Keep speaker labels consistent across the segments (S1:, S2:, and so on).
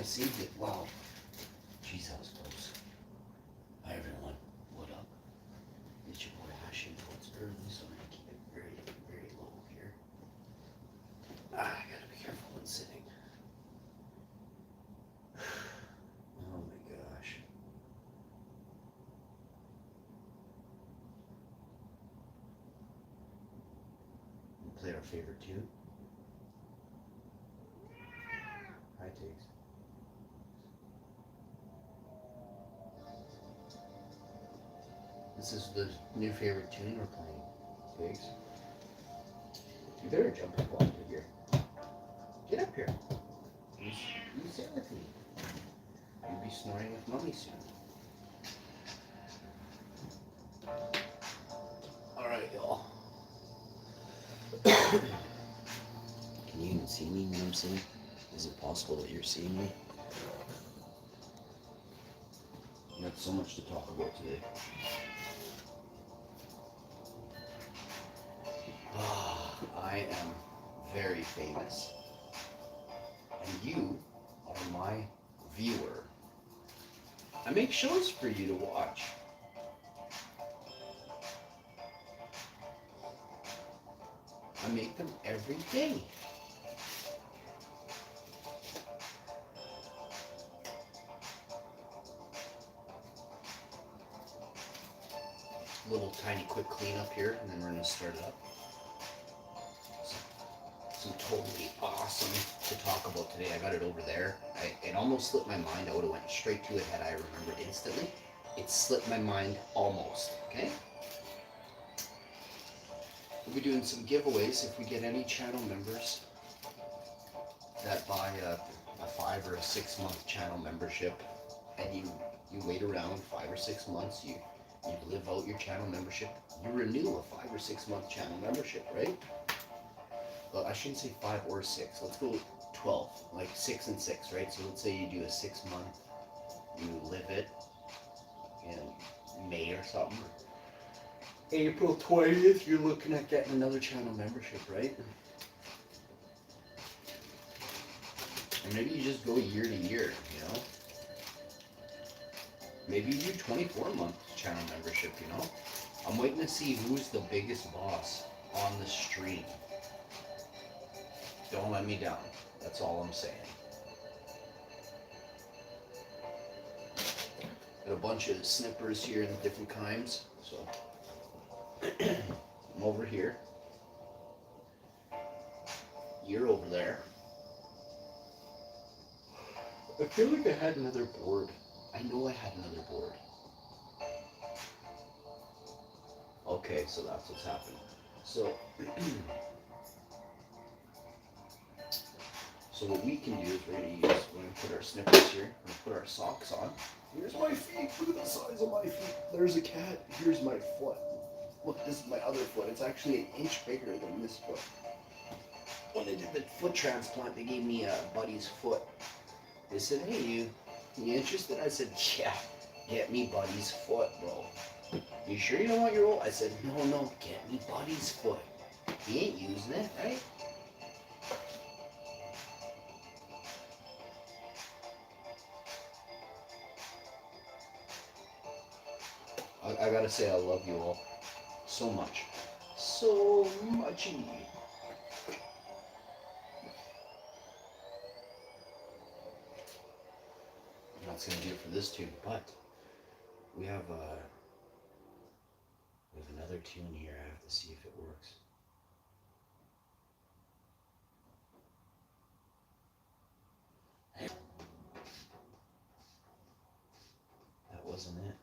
S1: saved it. Wow. Jeez, that was close. Hi everyone. What up? It's your boy Ash. It's early, so I'm gonna keep it very, very low here. I gotta be careful when sitting. Oh my gosh. We played our favorite tune. Hi, Tiggs. This is the new favorite tune we're playing, Tiggs. You better jump up onto here. Get up here. You sit with me. You'll be snoring with Mommy soon. Alright, y'all. Can you even see me when I'm sitting? Is it possible that you're seeing me? We have so much to talk about today. I am very famous. And you are my viewer. I make shows for you to watch. I make them every day. Little tiny quick cleanup here, and then we're going to start it up. Some totally awesome to talk about today. I got it over there. It almost slipped my mind. I would have went straight to it had I remembered instantly. It slipped my mind almost, okay? We'll be doing some giveaways if we get any channel members that buy a 5 or a 6 month channel membership, and you wait around 5 or 6 months, you live out your channel membership, you renew a 5 or 6 month channel membership, right? Well, I shouldn't say 5 or 6. Let's go 12, like 6 and 6, right? So let's say you do a 6 month, you live it in May or something. April 20th, you're looking at getting another channel membership, right? And maybe you just go year to year, you know? Maybe you do 24-month channel membership, you know? I'm waiting to see who's the biggest boss on the stream. Don't let me down. That's all I'm saying. Got a bunch of snippers here in different kinds, so I'm over here. You're over there. I feel like I had another board. I know I had another board. Okay, so that's what's happening. So, so what we can do is we're going to put our snippers here, we're going to put our socks on. Here's my feet, look at the size of my feet. There's a cat, here's my foot. Look, this is my other foot. It's actually an inch bigger than this foot. When they did the foot transplant, they gave me a buddy's foot. They said, hey, you interested? I said, yeah, get me Buddy's foot, bro. You sure you don't want your old? I said, no, get me Buddy's foot. He ain't using it, right? I gotta say, I love you all so much. So much. That's gonna do it for this tune, but we have another tune here. I have to see if it works. That wasn't it.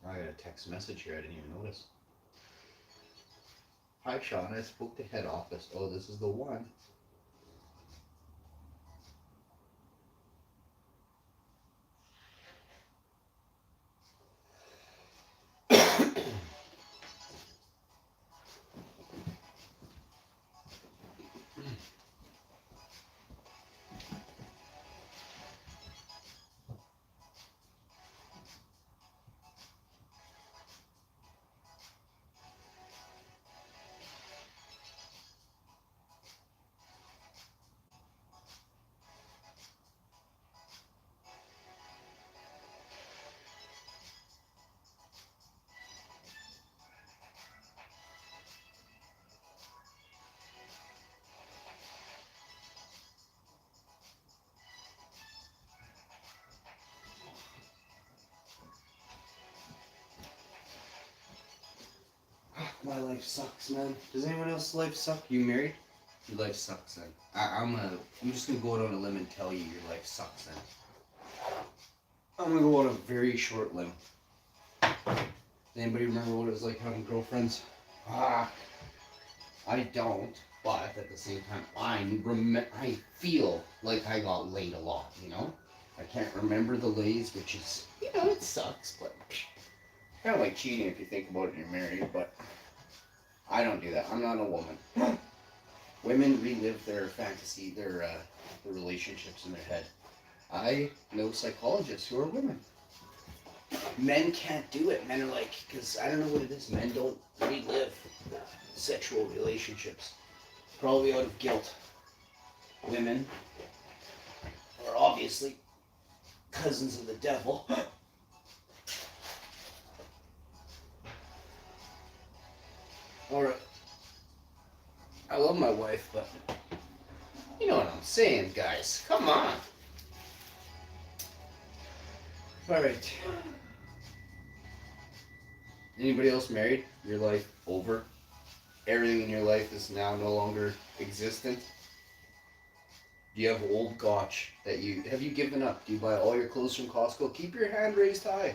S1: I got a text message here. I didn't even notice. Hi, Sean. I spoke to head office. Oh, this is the one. My life sucks, man. Does anyone else's life suck? You married? Your life sucks, then. I'm just gonna go out on a limb and tell you your life sucks, then. I'm gonna go on a very short limb. Does anybody remember what it was like having girlfriends? I don't, but at the same time, I feel like I got laid a lot, you know? I can't remember the lays, which is, it sucks, but kind of like cheating if you think about it and you're married, but I don't do that. I'm not a woman. Women relive their fantasy, their relationships in their head. I know psychologists who are women. Men can't do it. Men are like, because I don't know what it is. Men don't relive sexual relationships. Probably out of guilt. Women are obviously cousins of the devil. Alright. I love my wife, but you know what I'm saying, guys. Come on. Alright. Anybody else married? Your life over? Everything in your life is now no longer existent? Do you have old gotch that have you given up? Do you buy all your clothes from Costco? Keep your hand raised high.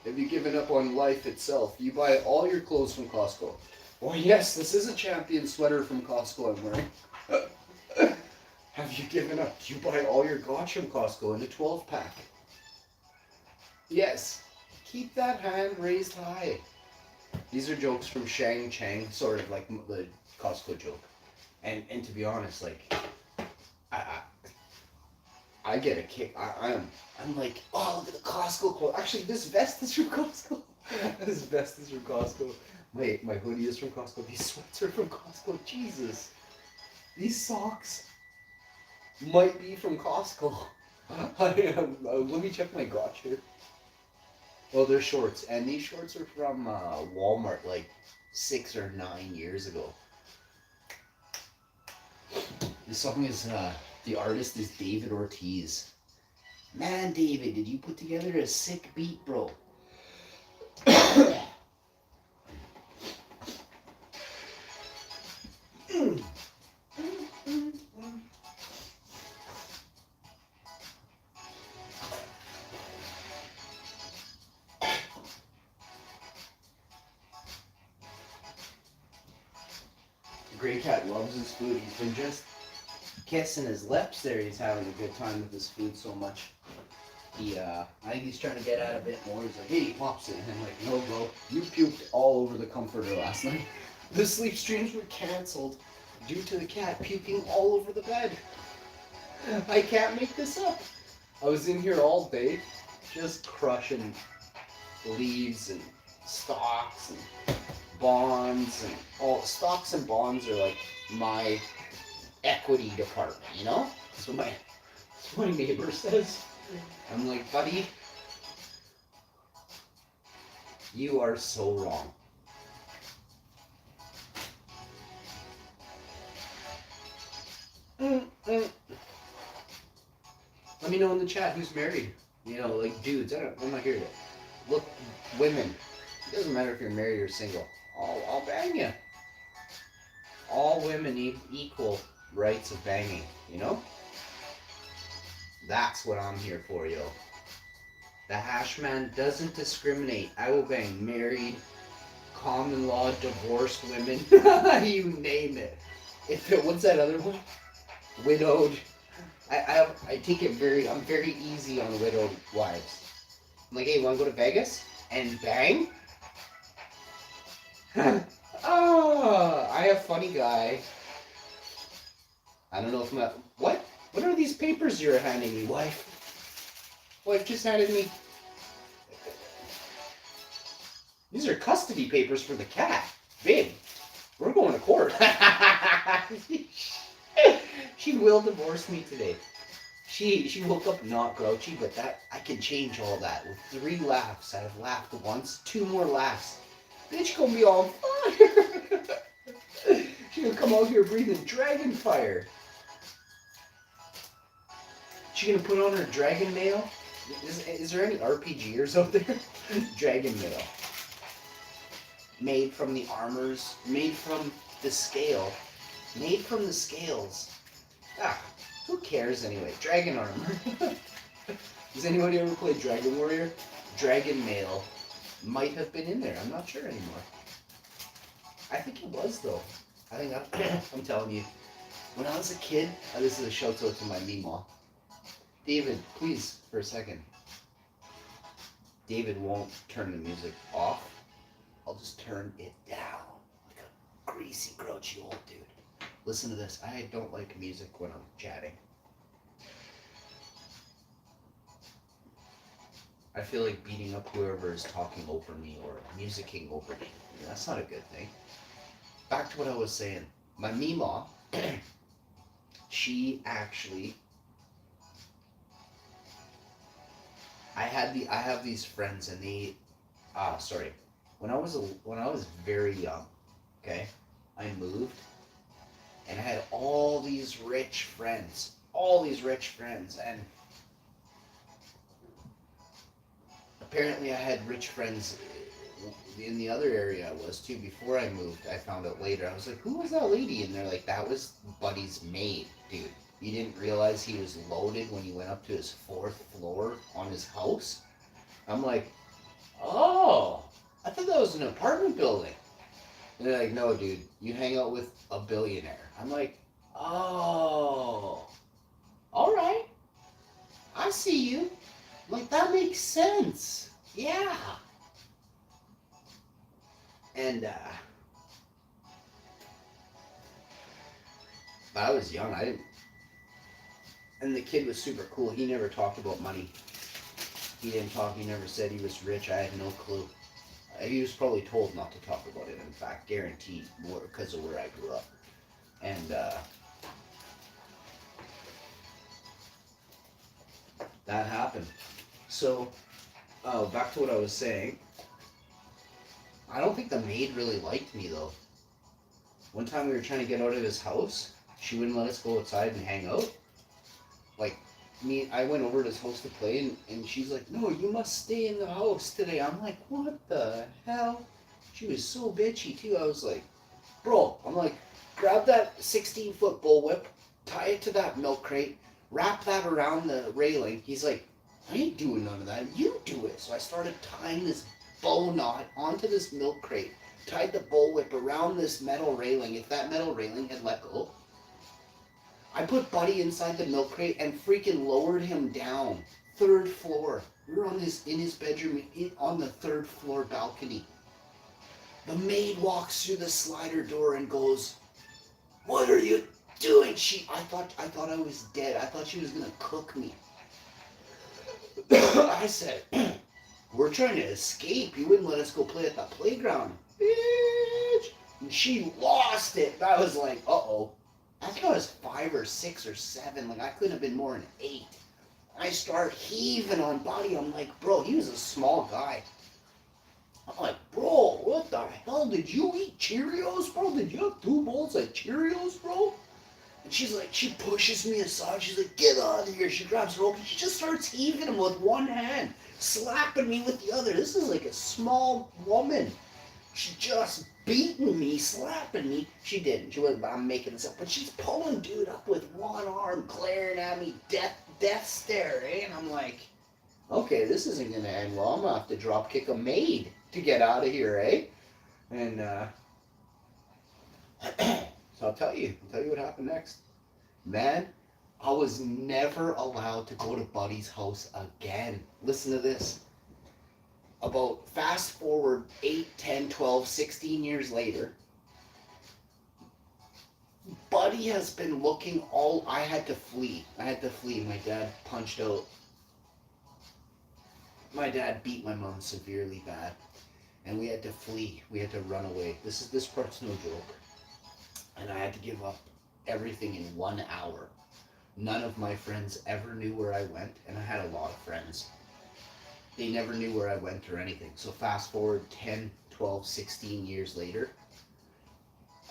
S1: Have you given up on life itself? You buy all your clothes from Costco. Oh yes, this is a Champion sweater from Costco I'm wearing. Have you given up? Do you buy all your gotch from Costco in a 12-pack? Yes. Keep that hand raised high. These are jokes from Shang Chang, sort of like the Costco joke. And to be honest, like, I get a kick. I'm like, oh, look at the Costco quote. Actually, this vest is from Costco. This vest is from Costco. My hoodie is from Costco. These sweats are from Costco. Jesus. These socks might be from Costco. Let me check my gotch here. Well, they're shorts, and these shorts are from Walmart like 6 or 9 years ago. The song is, the artist is David Ortiz. Man, David, did you put together a sick beat, bro? Gray Cat loves his food. He's been just kissing his lips there. He's having a good time with his food so much. I think he's trying to get at a bit more. He's like, hey, he pops it. And I'm like, no, bro. You puked all over the comforter last night. The sleep streams were canceled due to the cat puking all over the bed. I can't make this up. I was in here all day just crushing leaves and stalks and bonds and all. Stocks and bonds are like my equity department, you know? That's what my neighbor says. I'm like, buddy, you are so wrong. Let me know in the chat who's married. You know, like dudes. I'm not here to look. Women. It doesn't matter if you're married or single. I'll bang you. All women need equal rights of banging. You know. That's what I'm here for, yo. The hash man doesn't discriminate. I will bang married, common law, divorced women. You name it. What's that other one? Widowed. I take it I'm very easy on widowed wives. I'm like, hey, wanna go to Vegas and bang? I have funny guy. I don't know if what? What are these papers you're handing me, wife? Wife just handed me. These are custody papers for the cat. Babe, we're going to court. She will divorce me today. She woke up not grouchy, but that I can change all that with 3 laughs. I have laughed once, 2 more laughs. Bitch gonna be on fire. She gonna come out here breathing dragon fire. She gonna put on her dragon mail? Is there any RPGers out there? Dragon mail. made from the armors, made from the scale, made from the scales. Ah, who cares anyway? Dragon armor. Does anybody ever play Dragon Warrior? Dragon Mail might have been in there. I'm not sure anymore. I think it was though. I think I'm telling you. When I was a kid, this is a shout out to my Meemaw. David, please, for a second. David won't turn the music off. I'll just turn it down. Like a greasy, grouchy old dude. Listen to this. I don't like music when I'm chatting. I feel like beating up whoever is talking over me or musicking over me. That's not a good thing. Back to what I was saying. My Meemaw, she actually, I have these friends and they, when I was very young, okay, I moved and I had all these rich friends, and apparently I had rich friends in the other area I was too. Before I moved, I found out later. I was like, who was that lady? And they're like, that was Buddy's maid, dude. You didn't realize he was loaded when he went up to his 4th floor on his house? I'm like, oh, I thought that was an apartment building. And they're like, no, dude, you hang out with a billionaire. I'm like, oh, all right. I see you. I'm like, that makes sense. Yeah. And I was young. I didn't. And the kid was super cool. He never talked about money. He didn't talk. He never said he was rich. I had no clue. He was probably told not to talk about it. In fact, guaranteed, more because of where I grew up. And that happened. So, back to what I was saying. I don't think the maid really liked me though. One time we were trying to get out of his house. She wouldn't let us go outside and hang out. Like, I went over to his house to play, and she's like, no, you must stay in the house today. I'm like, what the hell? She was so bitchy too. I was like, bro, I'm like, grab that 16-foot bullwhip, tie it to that milk crate, wrap that around the railing. He's like, I ain't doing none of that. You do it. So I started tying this bow knot onto this milk crate, tied the bullwhip around this metal railing. If that metal railing had let go, I put Buddy inside the milk crate and freaking lowered him down. 3rd floor. We were in his bedroom on the 3rd floor balcony. The maid walks through the slider door and goes, what are you doing? I thought I was dead. I thought she was gonna cook me. I said, we're trying to escape. You wouldn't let us go play at the playground. Bitch. And she lost it. I was like, uh-oh. I think I was 5 or 6 or 7. Like, I couldn't have been more than 8. I start heaving on Buddy. I'm like, bro, he was a small guy. I'm like, bro, what the hell? Did you eat Cheerios, bro? Did you have 2 bowls of Cheerios, bro? And she's like, she pushes me aside. She's like, get out of here. She grabs rope and she just starts heaving him with one hand, slapping me with the other. This is like a small woman. She just beating me, slapping me. She didn't. She wasn't. I'm making this up. But she's pulling dude up with one arm, glaring at me, death stare. Eh? And I'm like, okay, this isn't going to end well. I'm going to have to drop kick a maid to get out of here, eh? And so I'll tell you what happened next. Man, I was never allowed to go to Buddy's house again. Listen to this. About fast forward 8, 10, 12, 16 years later, Buddy has been looking I had to flee. My dad punched out. My dad beat my mom severely bad. And we had to flee. We had to run away. This part's no joke. And I had to give up everything in 1 hour. None of my friends ever knew where I went, and I had a lot of friends. They never knew where I went or anything. So fast forward 10, 12, 16 years later.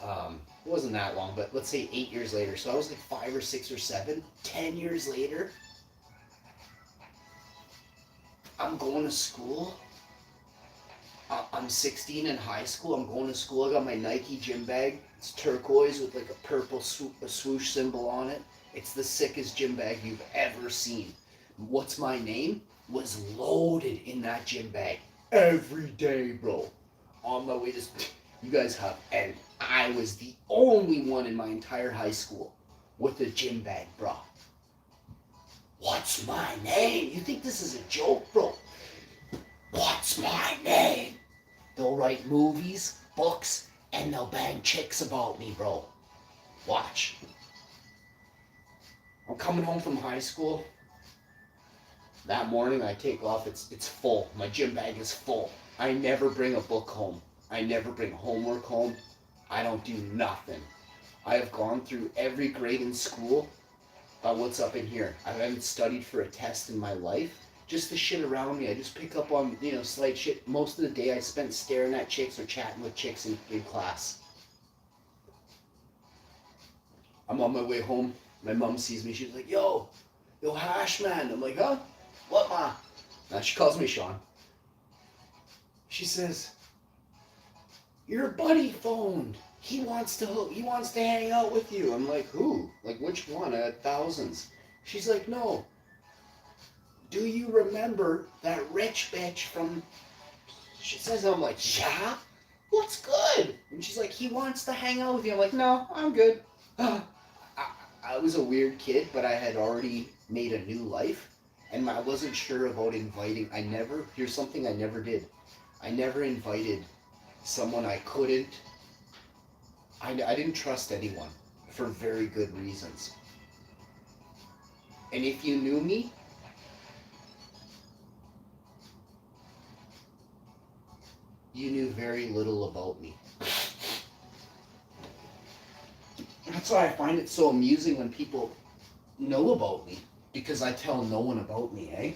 S1: It wasn't that long, but let's say 8 years later. So I was like 5 or 6 or 7. 10 years later, I'm going to school. I'm 16 in high school. I'm going to school. I got my Nike gym bag. It's turquoise with like a purple swoosh symbol on it. It's the sickest gym bag you've ever seen. What's my name? Was loaded in that gym bag every day, bro. On my way to you guys have, and I was the only one in my entire high school with a gym bag, bro. What's my name? You think this is a joke, bro? What's my name? They'll write movies, books, and they'll bang chicks about me, bro. Watch. I'm coming home from high school. That morning I take off, it's full. My gym bag is full. I never bring a book home. I never bring homework home. I don't do nothing. I have gone through every grade in school. What's up in here? I haven't studied for a test in my life. Just the shit around me. I just pick up on, slight shit. Most of the day I spent staring at chicks or chatting with chicks in class. I'm on my way home. My mom sees me. She's like, yo, Hash, man. I'm like, huh? What, ma? Now she calls me Sean. She says, your buddy phoned. He wants to hang out with you. I'm like, who? Like, which one? I had thousands. She's like, no. Do you remember that rich bitch from... She says, I'm like, yeah? What's good? And she's like, he wants to hang out with you. I'm like, no, I'm good. I was a weird kid, but I had already made a new life. And I wasn't sure about inviting. Here's something I never did. I never invited someone I couldn't. I didn't trust anyone for very good reasons. And if you knew me, you knew very little about me. That's why I find it so amusing when people know about me, because I tell no one about me, eh?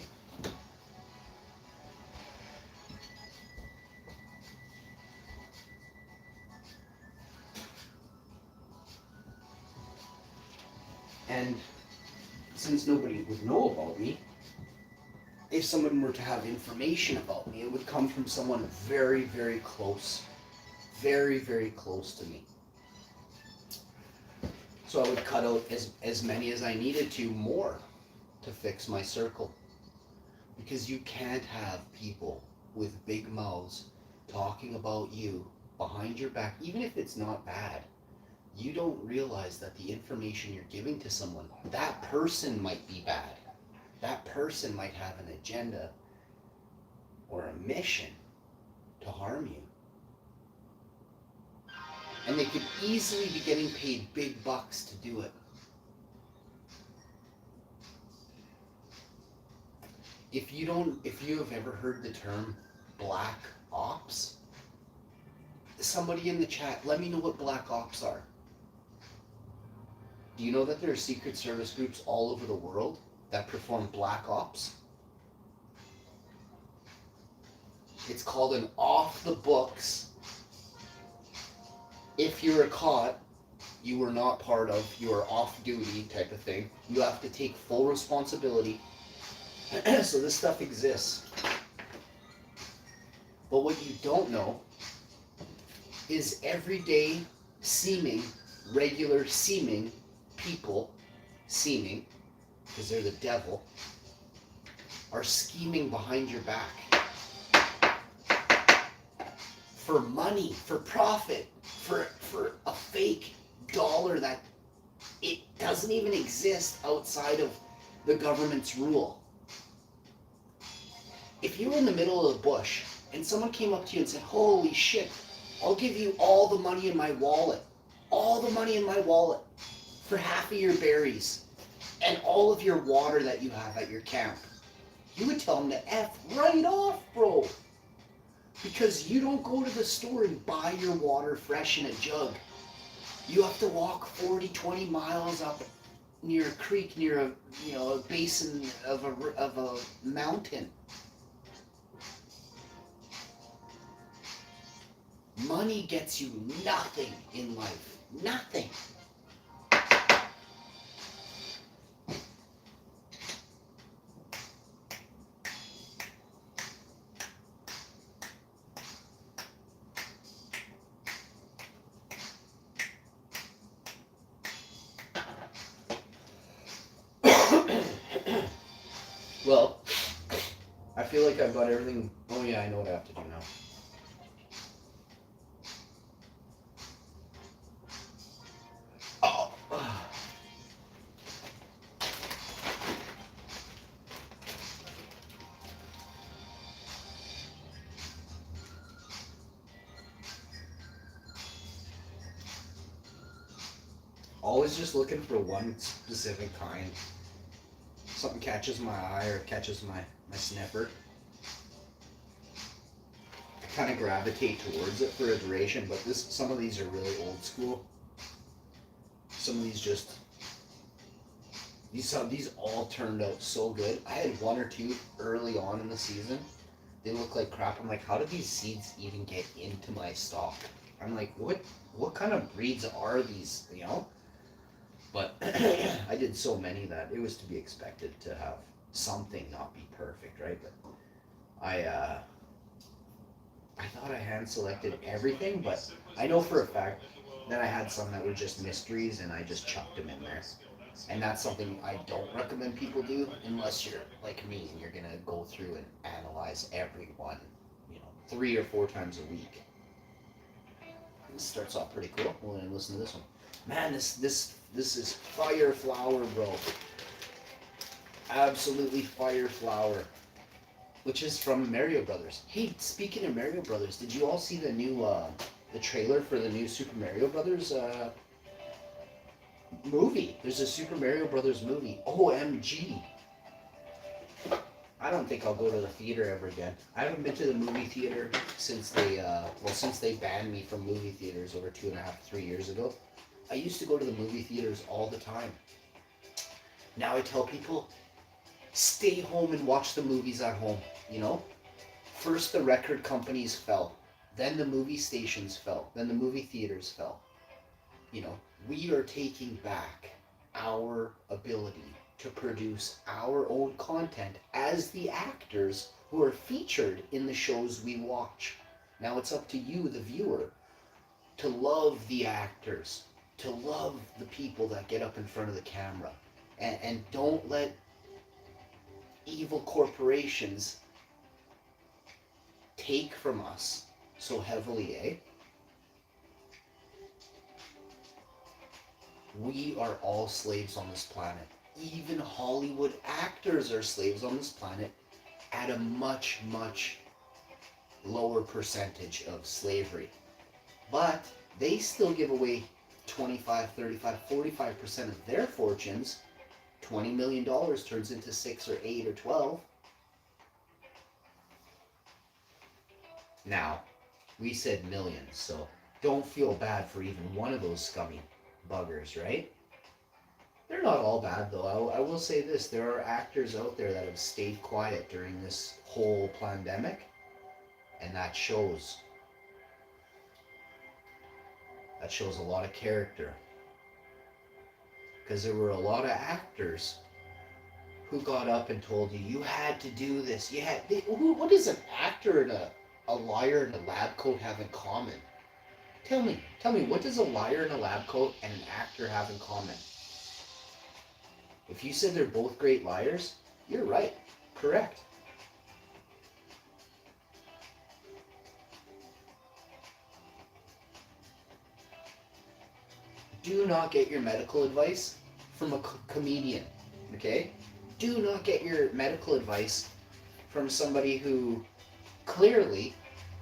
S1: And since nobody would know about me, if someone were to have information about me, it would come from someone very, very close. Very, very close to me. So I would cut out as many as I needed to, more, to fix my circle. Because you can't have people with big mouths talking about you behind your back, even if it's not bad. You don't realize that the information you're giving to someone, that person might be bad. That person might have an agenda or a mission to harm you. And they could easily be getting paid big bucks to do it. If you have ever heard the term black ops, somebody in the chat, let me know what black ops are. Do you know that there are secret service groups all over the world that perform black ops? It's called an off the books. If you were caught, you were not part of, you are off duty type of thing. You have to take full responsibility. So this stuff exists. But what you don't know is everyday regular seeming people, because they're the devil, are scheming behind your back. For money, for profit, for a fake dollar that it doesn't even exist outside of the government's rule. If you were in the middle of the bush and someone came up to you and said, holy shit, I'll give you all the money in my wallet, for half of your berries and all of your water that you have at your camp, you would tell them to F right off, bro. Because you don't go to the store and buy your water fresh in a jug. You have to walk 40, 20 miles up near a creek, near a basin of a mountain. Money gets you nothing in life. Nothing. Well, I feel like I've got everything. Oh yeah, I know what I have to do now. Oh. Always just looking for one specific kind. Something catches my eye or catches my sniffer. I kind of gravitate towards it for a duration, but some of these are really old school. Some of these just these all turned out so good. I had one or two early on in the season. They look like crap. I'm like, how did these seeds even get into my stock? I'm like, what kind of breeds are these? You know. But I did so many that it was to be expected to have something not be perfect, right? But I thought I hand selected everything, but I know for a fact that I had some that were just mysteries and I just chucked them in there. And that's something I don't recommend people do unless you're like me and you're gonna go through and analyze every one, 3 or 4 times a week. This starts off pretty cool. We're gonna listen to this one. Man, this is fire flower, bro. Absolutely fire flower. Which is from Mario Brothers. Hey, speaking of Mario Brothers, did you all see the new the trailer for the new Super Mario Brothers movie? There's a Super Mario Brothers movie. OMG. I don't think I'll go to the theater ever again. I haven't been to the movie theater since they banned me from movie theaters over 2.5, 3 years ago. I used to go to the movie theaters all the time. Now I tell people, stay home and watch the movies at home, First the record companies fell, then the movie stations fell, then the movie theaters fell. We are taking back our ability to produce our own content as the actors who are featured in the shows we watch. Now it's up to you, the viewer, to love the actors, to love the people that get up in front of the camera, and don't let evil corporations take from us so heavily, eh? We are all slaves on this planet. Even Hollywood actors are slaves on this planet at a much, much lower percentage of slavery. But they still give away 25, 35, 45% of their fortunes. $20 million turns into 6 or 8 or 12. Now, we said millions, so don't feel bad for even one of those scummy buggers, right? They're not all bad, though. I will say this. There are actors out there that have stayed quiet during this whole pandemic, and that shows. That shows a lot of character. Because there were a lot of actors who got up and told you, you had to do this. What does an actor and a liar in a lab coat have in common? Tell me, what does a liar in a lab coat and an actor have in common? If you said they're both great liars, you're right. Correct. Do not get your medical advice from a comedian, okay? Do not get your medical advice from somebody who clearly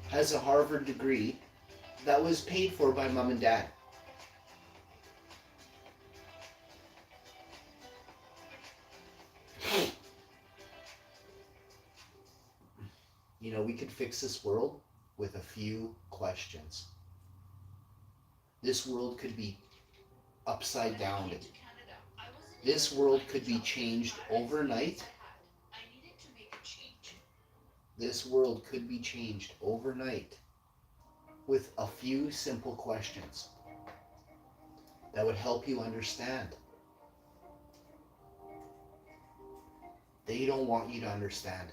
S1: has a Harvard degree that was paid for by mom and dad. We could fix this world with a few questions. This world could be upside down. This world could be changed overnight. This world could be changed overnight with a few simple questions that would help you understand. They don't want you to understand.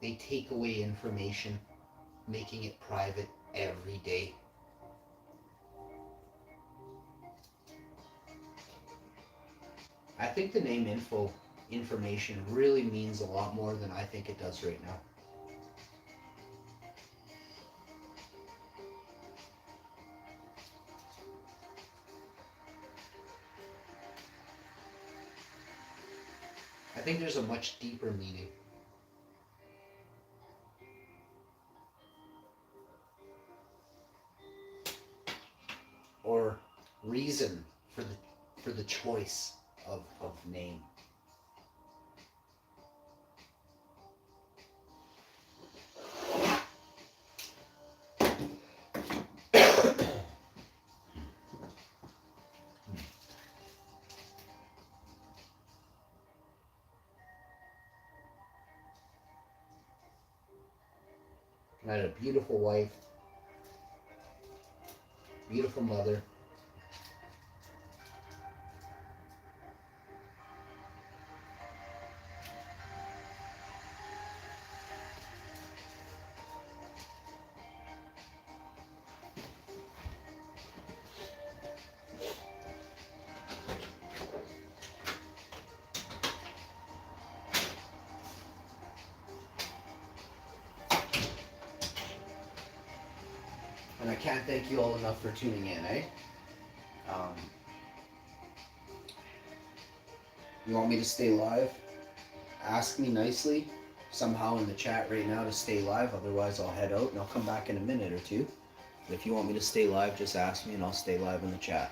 S1: They take away information, making it private every day. I think the name info information really means a lot more than I think it does right now. I think there's a much deeper meaning. Or reason for the choice of name. I had a beautiful wife, beautiful mother. And I can't thank you all enough for tuning in, eh? Um, you want me to stay live? Ask me nicely somehow in the chat right now to stay live. Otherwise, I'll head out and I'll come back in a minute or two. But if you want me to stay live, just ask me and I'll stay live in the chat.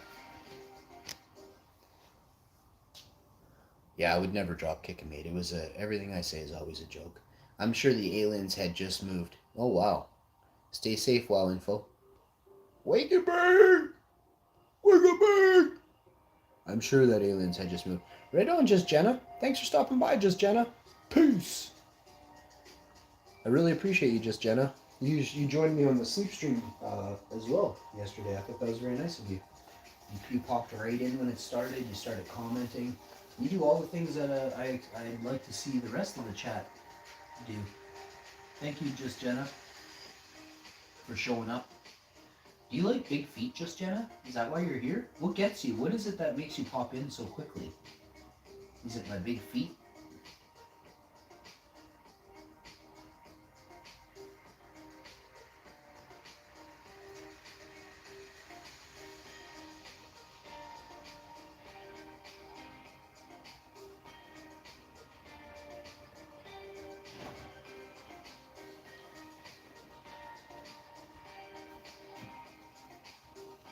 S1: Yeah, I would never drop kick a mate. It was everything I say is always a joke. I'm sure the aliens had just moved. Oh wow. Stay safe, WoW Info. Wake a bird! Wake a bird! I'm sure that aliens had just moved. Right on, Just Jenna. Thanks for stopping by, Just Jenna. Peace. I really appreciate you, Just Jenna. You joined me on the sleep stream as well yesterday. I thought that was very nice of you. You popped right in when it started. You started commenting. You do all the things that I'd like to see the rest of the chat do. Thank you, Just Jenna, for showing up. Do you like big feet, Just Jenna? Is that why you're here? What gets you? What is it that makes you pop in so quickly? Is it my big feet?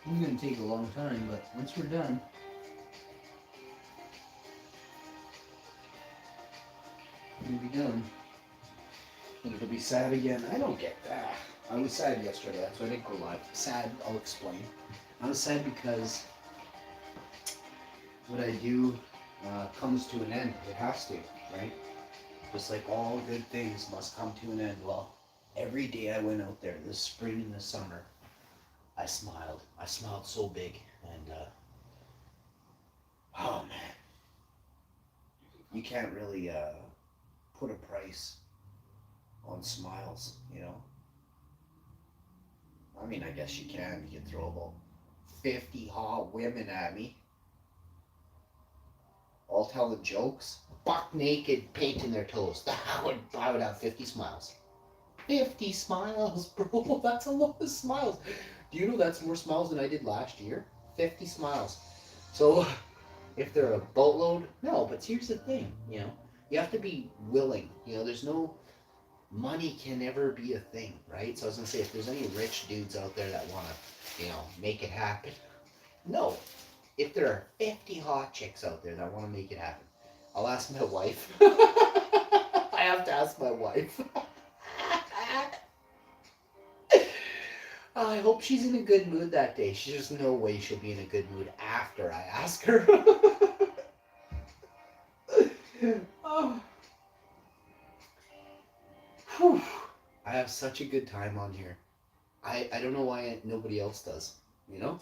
S1: It's going to take a long time, but once we're done, we'll be done. And it'll be sad again. I don't get that. I was sad yesterday, so I didn't go live. Sad, I'll explain. I was sad because what I do comes to an end. It has to, right? Just like all good things must come to an end. Well, every day I went out there, this spring and this summer, I smiled. I smiled so big. And, oh man. You can't really put a price on smiles, you know? I mean, I guess you can. You can throw about 50 hot women at me, all telling jokes, buck naked, painting their toes. I would have 50 smiles. 50 smiles, bro. That's a lot of smiles. Do you know that's more smiles than I did last year? 50 smiles. So, if they're a boatload, no, but here's the thing, you know, you have to be willing. You know, there's no, money can never be a thing, right? So I was gonna say, if there's any rich dudes out there that wanna, you know, make it happen, no. If there are 50 hot chicks out there that wanna make it happen, I'll ask my wife. I have to ask my wife. I hope she's in a good mood that day. There's no way she'll be in a good mood after I ask her. Oh. Whew. I have such a good time on here. I don't know why nobody else does, you know?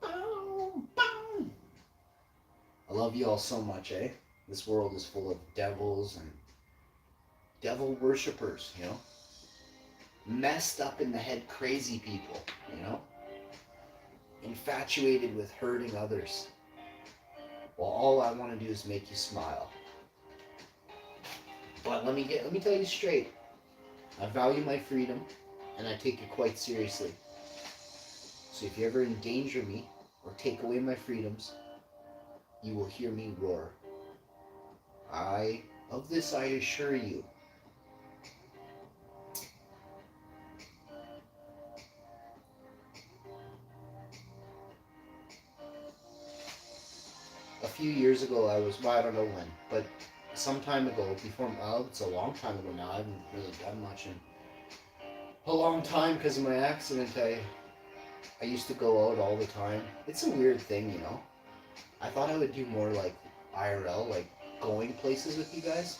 S1: I love you all so much, eh? This world is full of devils and devil worshippers, you know? Messed up in the head crazy people, you know? Infatuated with hurting others. Well, all I want to do is make you smile. But let me tell you straight. I value my freedom, and I take it quite seriously. So if you ever endanger me or take away my freedoms, you will hear me roar. Of this I assure you. A few years ago, well, I don't know when, but some time ago, it's a long time ago now. I haven't really done much in a long time because of my accident. I used to go out all the time. It's a weird thing, you know. I thought I would do more like IRL, like going places with you guys.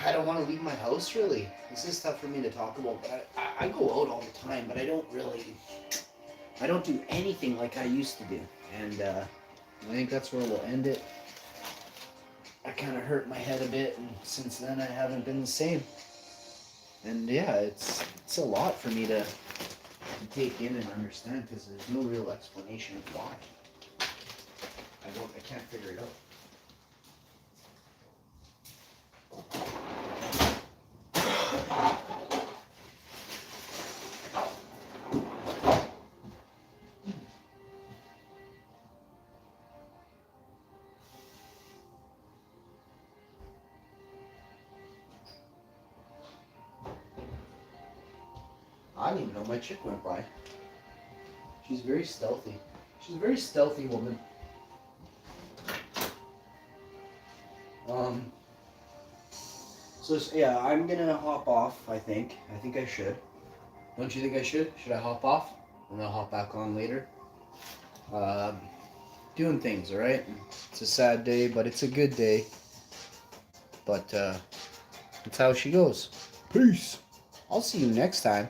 S1: I don't want to leave my house really. This is tough for me to talk about, but I go out all the time, but I don't do anything like I used to do. And I think that's where we'll end it. I kind of hurt my head a bit, and since then I haven't been the same. And yeah, it's a lot for me to take in and understand because there's no real explanation of why. I can't figure it out. I didn't even know my chick went by. She's very stealthy. She's a very stealthy woman. So yeah, I'm gonna hop off, I think. I think I should. Don't you think I should? Should I hop off? And I'll hop back on later. Doing things, alright? It's a sad day, but it's a good day. But that's how she goes. Peace. I'll see you next time.